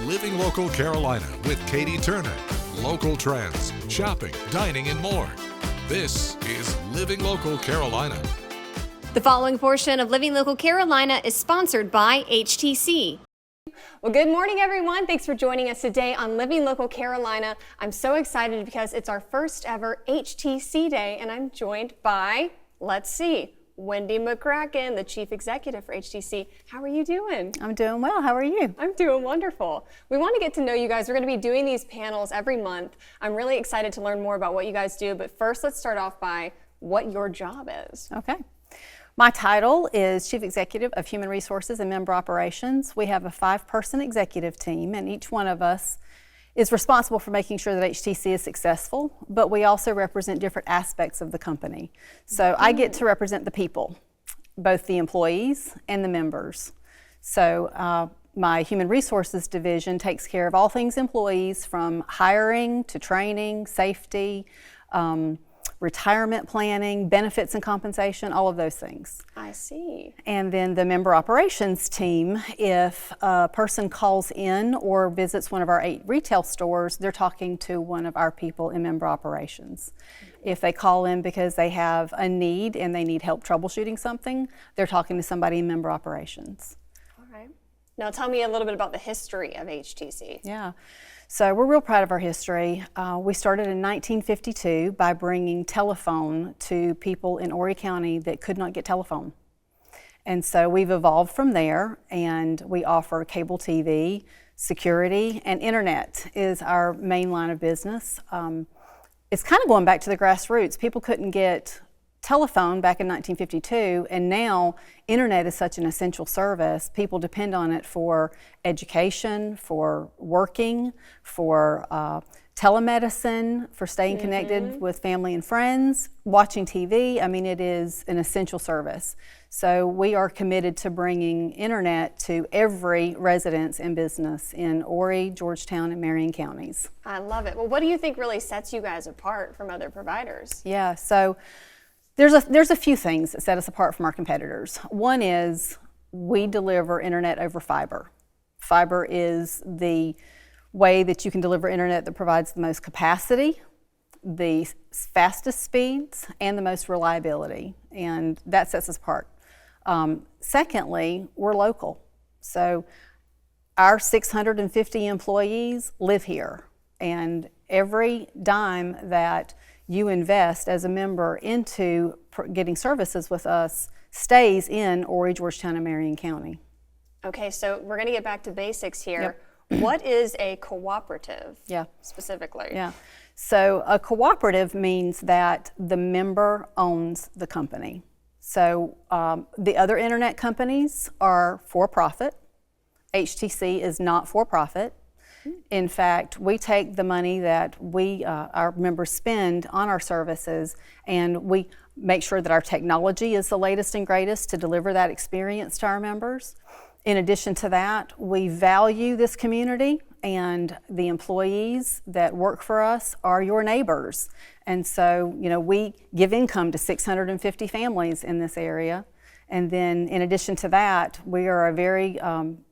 Living Local Carolina with Katie Turner. Local trends, shopping, dining, and more. This is Living Local Carolina. The following portion of Living Local Carolina is sponsored by HTC. Well, good morning, everyone. Thanks for joining us today on Living Local Carolina. I'm so excited because it's our first ever HTC Day, and I'm joined by, let's see, Wendy McCracken, the Chief Executive for HTC. How are you doing? I'm doing well. How are you? I'm doing wonderful. We want to get to know you guys. We're going to be doing these panels every month. I'm really excited to learn more about what you guys do, but first let's start off by what your job is. Okay. My title is Chief Executive of Human Resources and Member Operations. We have a 5-person executive team, and each one of us is responsible for making sure that HTC is successful, but we also represent different aspects of the company. So I get to represent the people, both the employees and the members. So my Human Resources division takes care of all things employees, from hiring to training, safety, retirement planning, benefits and compensation, all of those things. I see. And then the member operations team, if a person calls in or visits one of our 8 retail stores, they're talking to one of our people in member operations. If they call in because they have a need and they need help troubleshooting something, they're talking to somebody in member operations. All right. Now tell me a little bit about the history of HTC. Yeah. So we're real proud of our history. We started in 1952 by bringing telephone to people in Horry County that could not get telephone. And so we've evolved from there, and we offer cable TV, security, and internet is our main line of business. It's kind of going back to the grassroots. People couldn't get telephone back in 1952, and now internet is such an essential service. People depend on it for education, for working, for telemedicine, for staying connected with family and friends, watching TV. I mean, it is an essential service. So we are committed to bringing internet to every residence and business in Horry, Georgetown, and Marion counties. I love it. Well, what do you think really sets you guys apart from other providers? Yeah, so there's a few things that set us apart from our competitors. One is we deliver internet over fiber. Fiber is the way that you can deliver internet that provides the most capacity, the fastest speeds, and the most reliability, and that sets us apart. Secondly, we're local. So our 650 employees live here, and every dime that you invest as a member into getting services with us stays in Horry, Georgetown, and Marion County. Okay, so we're going to get back to basics here. Yep. What is a cooperative? Yeah. Specifically? Yeah. So a cooperative means that the member owns the company. So the other internet companies are for-profit. HTC is not for-profit. In fact, we take the money that our members spend on our services, and we make sure that our technology is the latest and greatest to deliver that experience to our members. In addition to that, we value this community, and the employees that work for us are your neighbors. And so, we give income to 650 families in this area. And then in addition to that, we are a very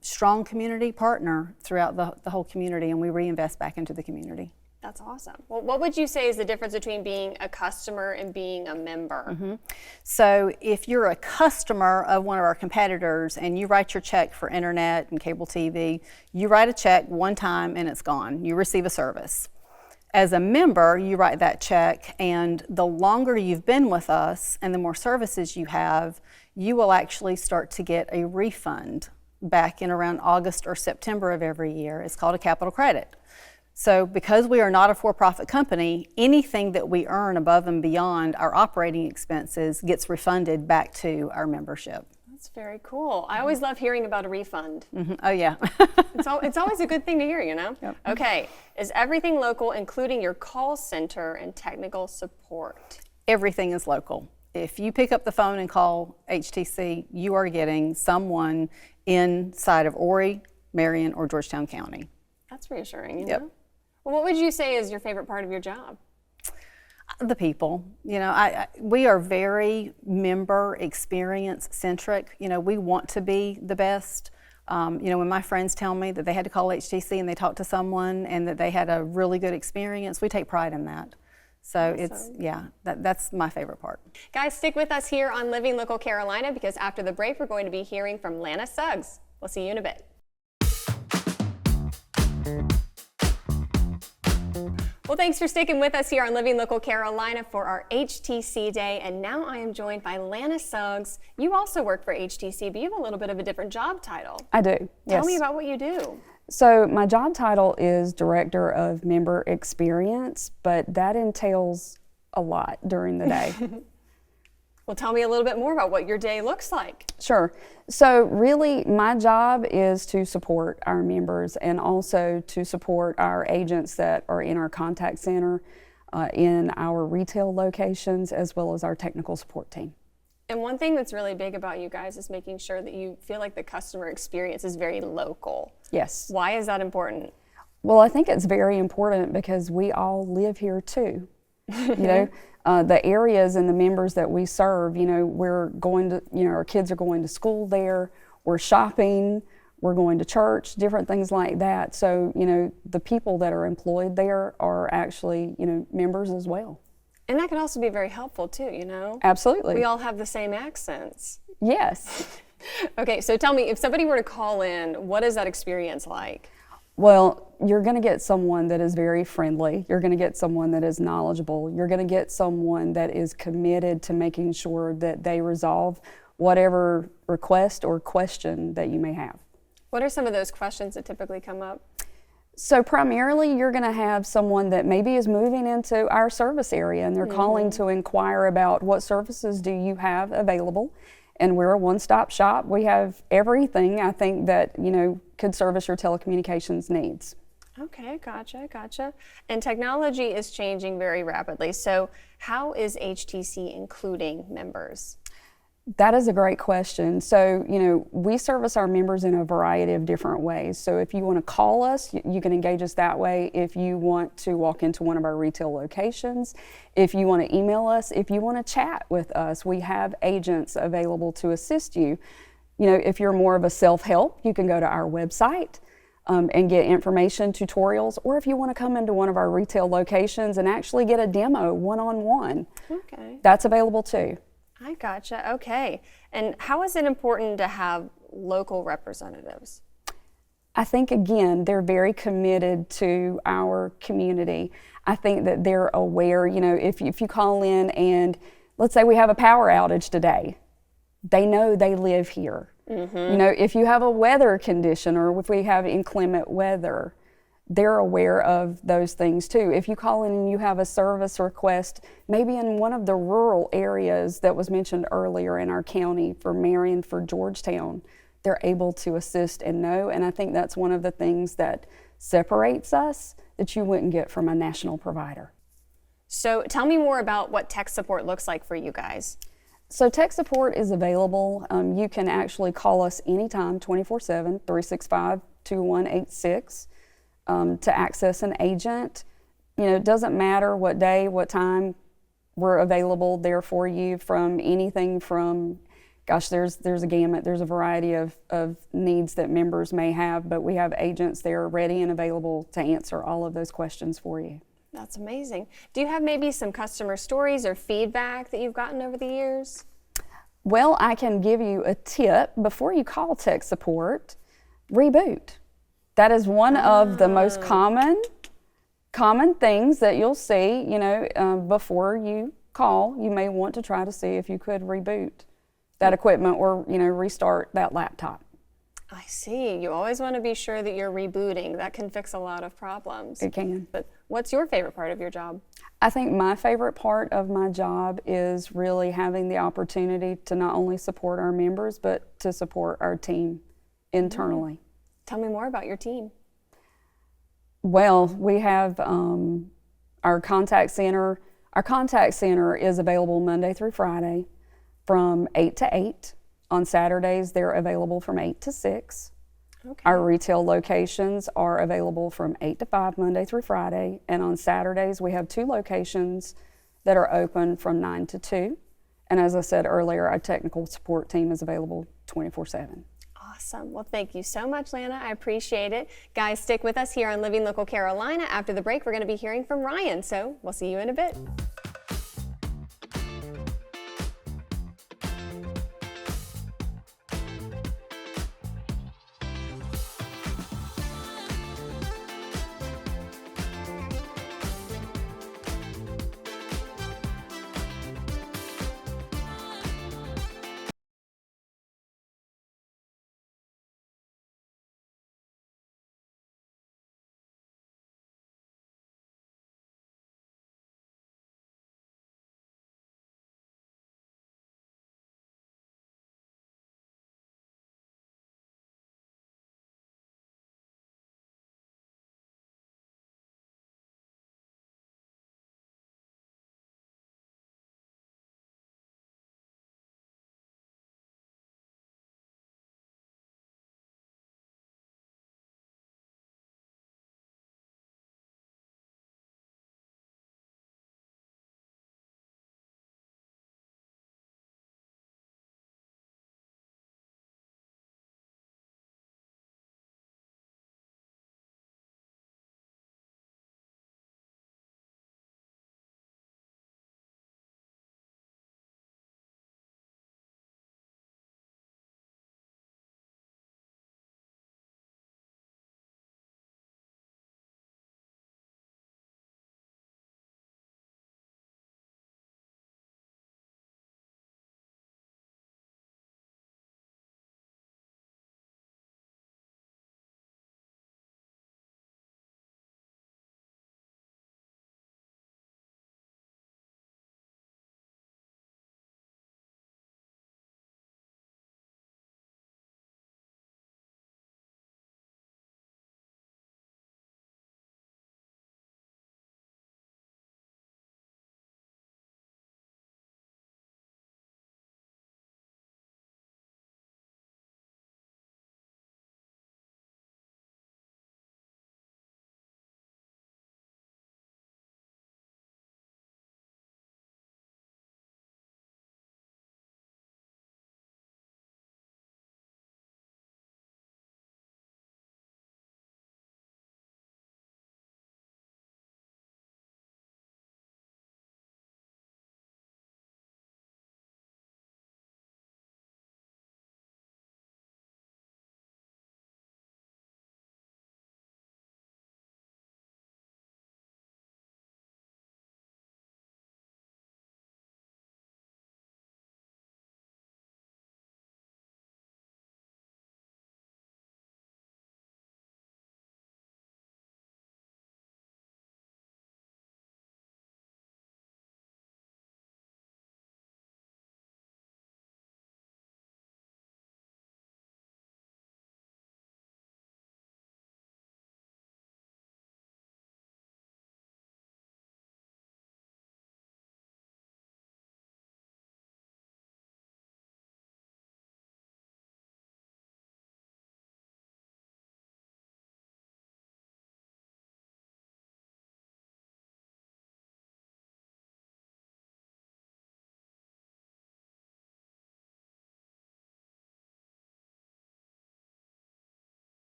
strong community partner throughout the whole community, and we reinvest back into the community. That's awesome. Well, what would you say is the difference between being a customer and being a member? Mm-hmm. So if you're a customer of one of our competitors and you write your check for internet and cable TV, you write a check one time and it's gone. You receive a service. As a member, you write that check, and the longer you've been with us and the more services you have, you will actually start to get a refund back in around August or September of every year. It's called a capital credit. So because we are not a for-profit company, anything that we earn above and beyond our operating expenses gets refunded back to our membership. That's very cool. I always love hearing about a refund. Mm-hmm. Oh, yeah. It's always a good thing to hear, Yep. Okay, is everything local, including your call center and technical support? Everything is local. If you pick up the phone and call HTC, you are getting someone inside of Horry, Marion, or Georgetown County. That's reassuring, you Yep. know? Well, what would you say is your favorite part of your job? The people. We are very member experience centric. We want to be the best. When my friends tell me that they had to call HTC and they talked to someone and that they had a really good experience, we take pride in that. So Awesome. that's my favorite part. Guys, stick with us here on Living Local Carolina, because after the break, we're going to be hearing from Lana Suggs. We'll see you in a bit. Well, thanks for sticking with us here on Living Local Carolina for our HTC Day. And now I am joined by Lana Suggs. You also work for HTC, but you have a little bit of a different job title. I do, yes. Tell me about what you do. So my job title is Director of Member Experience, but that entails a lot during the day. Well, tell me a little bit more about what your day looks like. Sure. So really my job is to support our members and also to support our agents that are in our contact center, in our retail locations, as well as our technical support team. And one thing that's really big about you guys is making sure that you feel like the customer experience is very local. Yes. Why is that important? Well, I think it's very important because we all live here too. The areas and the members that we serve, we're going to, our kids are going to school there, we're shopping, we're going to church, different things like that. So, the people that are employed there are actually, members as well. And that can also be very helpful too, Absolutely. We all have the same accents. Yes. Okay, so tell me, if somebody were to call in, what is that experience like? Well, you're going to get someone that is very friendly. You're going to get someone that is knowledgeable. You're going to get someone that is committed to making sure that they resolve whatever request or question that you may have. What are some of those questions that typically come up? So primarily you're going to have someone that maybe is moving into our service area and they're calling to inquire about what services do you have available. And we're a one-stop shop. We have everything, I think, that, could service your telecommunications needs. Okay, gotcha. And technology is changing very rapidly. So how is HTC including members? That is a great question. So, we service our members in a variety of different ways. So if you want to call us, you can engage us that way. If you want to walk into one of our retail locations, if you want to email us, if you want to chat with us, we have agents available to assist you. If you're more of a self-help, you can go to our website and get information, tutorials, or if you want to come into one of our retail locations and actually get a demo one-on-one, Okay. that's available too. I gotcha. Okay. And how is it important to have local representatives? I think, again, they're very committed to our community. I think that they're aware, if you call in and let's say we have a power outage today, they know they live here. If you have a weather condition or if we have inclement weather, they're aware of those things too. If you call in and you have a service request, maybe in one of the rural areas that was mentioned earlier in our county for Marion, for Georgetown, they're able to assist and know. And I think that's one of the things that separates us that you wouldn't get from a national provider. So tell me more about what tech support looks like for you guys. So tech support is available. You can actually call us anytime, 24/7, 365-2186. To access an agent. It doesn't matter what day, what time, we're available there for you, from anything from, there's a gamut, there's a variety of needs that members may have, but we have agents there ready and available to answer all of those questions for you. That's amazing. Do you have maybe some customer stories or feedback that you've gotten over the years? Well, I can give you a tip. Before you call tech support, reboot. That is one of the most common things that you'll see, before you call. You may want to try to see if you could reboot that equipment or, restart that laptop. I see. You always want to be sure that you're rebooting. That can fix a lot of problems. It can. But what's your favorite part of your job? I think my favorite part of my job is really having the opportunity to not only support our members, but to support our team internally. Tell me more about your team. Well, we have our contact center. Our contact center is available Monday through Friday from 8 to 8. On Saturdays, they're available from 8 to 6. Okay. Our retail locations are available from 8 to 5 Monday through Friday. And on Saturdays, we have 2 locations that are open from 9 to 2. And as I said earlier, our technical support team is available 24/7. Awesome. Well, thank you so much, Lana. I appreciate it. Guys, stick with us here on Living Local Carolina. After the break, we're going to be hearing from Ryan, so we'll see you in a bit.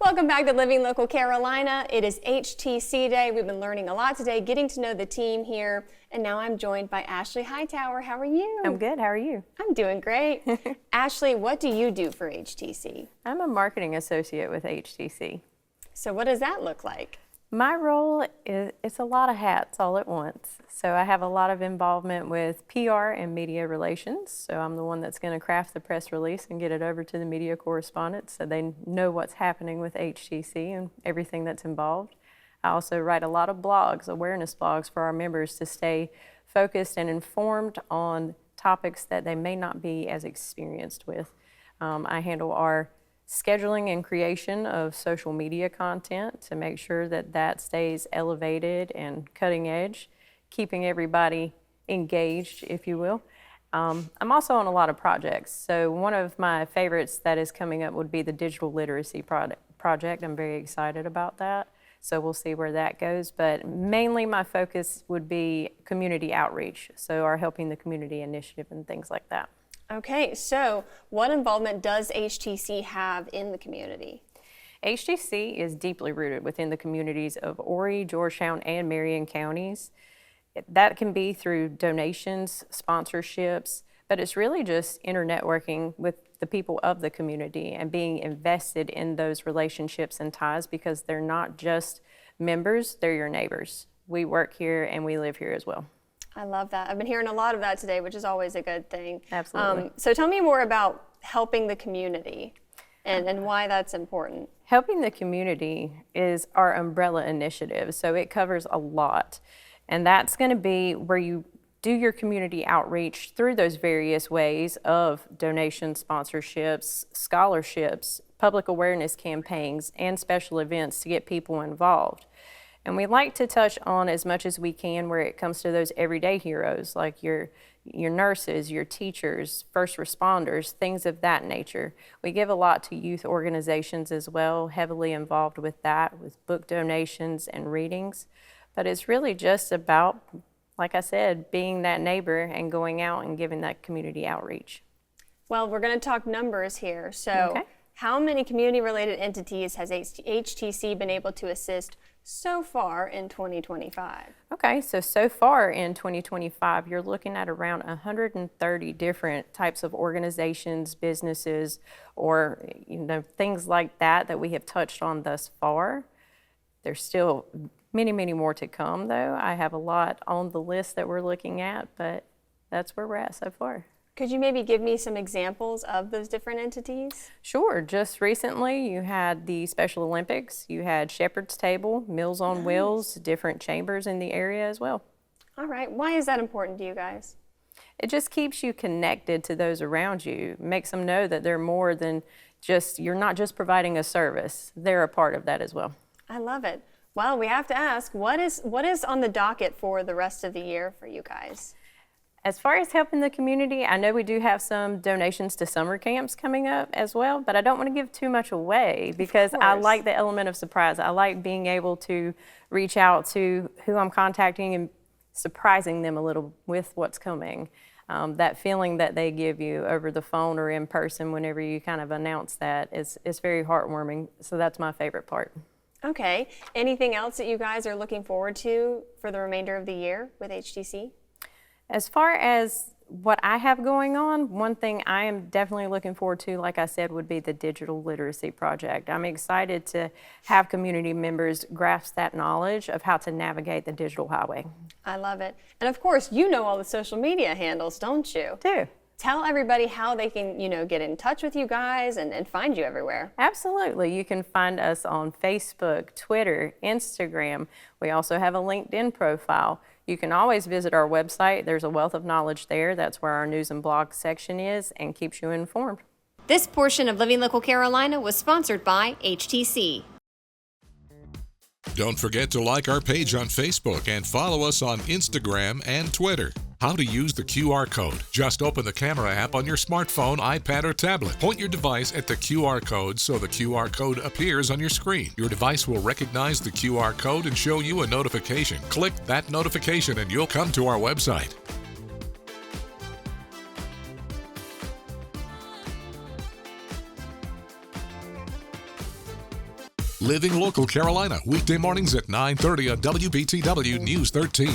Welcome back to Living Local Carolina. It is HTC Day. We've been learning a lot today, getting to know the team here, and now I'm joined by Ashley Hightower. How are you? I'm good. How are you? I'm doing great. Ashley, what do you do for HTC? I'm a marketing associate with HTC. So what does that look like? My role is it's a lot of hats all at once. So I have a lot of involvement with PR and media relations. So I'm the one that's going to craft the press release and get it over to the media correspondents so they know what's happening with HTC and everything that's involved. I also write a lot of blogs, awareness blogs for our members to stay focused and informed on topics that they may not be as experienced with. I handle our scheduling and creation of social media content to make sure that that stays elevated and cutting edge, keeping everybody engaged, if you will. I'm also on a lot of projects. So one of my favorites that is coming up would be the digital literacy project. I'm very excited about that. So we'll see where that goes. But mainly my focus would be community outreach. So our Helping the Community initiative and things like that. Okay, so what involvement does HTC have in the community? HTC is deeply rooted within the communities of Horry, Georgetown, and Marion counties. That can be through donations, sponsorships, but it's really just internetworking with the people of the community and being invested in those relationships and ties because they're not just members, they're your neighbors. We work here and we live here as well. I love that. I've been hearing a lot of that today, which is always a good thing. Absolutely. So tell me more about helping the community and why that's important. Helping the Community is our umbrella initiative, so it covers a lot. And that's going to be where you do your community outreach through those various ways of donations, sponsorships, scholarships, public awareness campaigns, and special events to get people involved. And we like to touch on as much as we can where it comes to those everyday heroes, like your nurses, your teachers, first responders, things of that nature. We give a lot to youth organizations as well, heavily involved with that, with book donations and readings. But it's really just about, like I said, being that neighbor and going out and giving that community outreach. Well, we're going to talk numbers here. So Okay. How many community-related entities has HTC been able to assist so far in 2025? Okay, so far in 2025, you're looking at around 130 different types of organizations, businesses, or things like that we have touched on thus far. There's still many, many more to come, though. I have a lot on the list that we're looking at, but that's where we're at so far. Could you maybe give me some examples of those different entities? Sure. Just recently, you had the Special Olympics, you had Shepherd's Table, Meals on Wheels, different chambers in the area as well. All right. Why is that important to you guys? It just keeps you connected to those around you, makes them know that they're more than just, you're not just providing a service, they're a part of that as well. I love it. Well, we have to ask, what is on the docket for the rest of the year for you guys? As far as helping the community, I know we do have some donations to summer camps coming up as well, but I don't want to give too much away because I like the element of surprise. I like being able to reach out to who I'm contacting and surprising them a little with what's coming. That feeling that they give you over the phone or in person whenever you kind of announce that is very heartwarming. So that's my favorite part. Okay. Anything else that you guys are looking forward to for the remainder of the year with HTC? As far as what I have going on, one thing I am definitely looking forward to, like I said, would be the digital literacy project. I'm excited to have community members grasp that knowledge of how to navigate the digital highway. I love it. And of course, you know all the social media handles, don't you? Do. Tell everybody how they can, get in touch with you guys and find you everywhere. Absolutely. You can find us on Facebook, Twitter, Instagram. We also have a LinkedIn profile. You can always visit our website. There's a wealth of knowledge there. That's where our news and blog section is and keeps you informed. This portion of Living Local Carolina was sponsored by HTC. Don't forget to like our page on Facebook and follow us on Instagram and Twitter. How to use the QR code. Just open the camera app on your smartphone, iPad, or tablet. Point your device at the QR code so the QR code appears on your screen. Your device will recognize the QR code and show you a notification. Click that notification and you'll come to our website. Living Local Carolina, weekday mornings at 9:30 on WBTW News 13.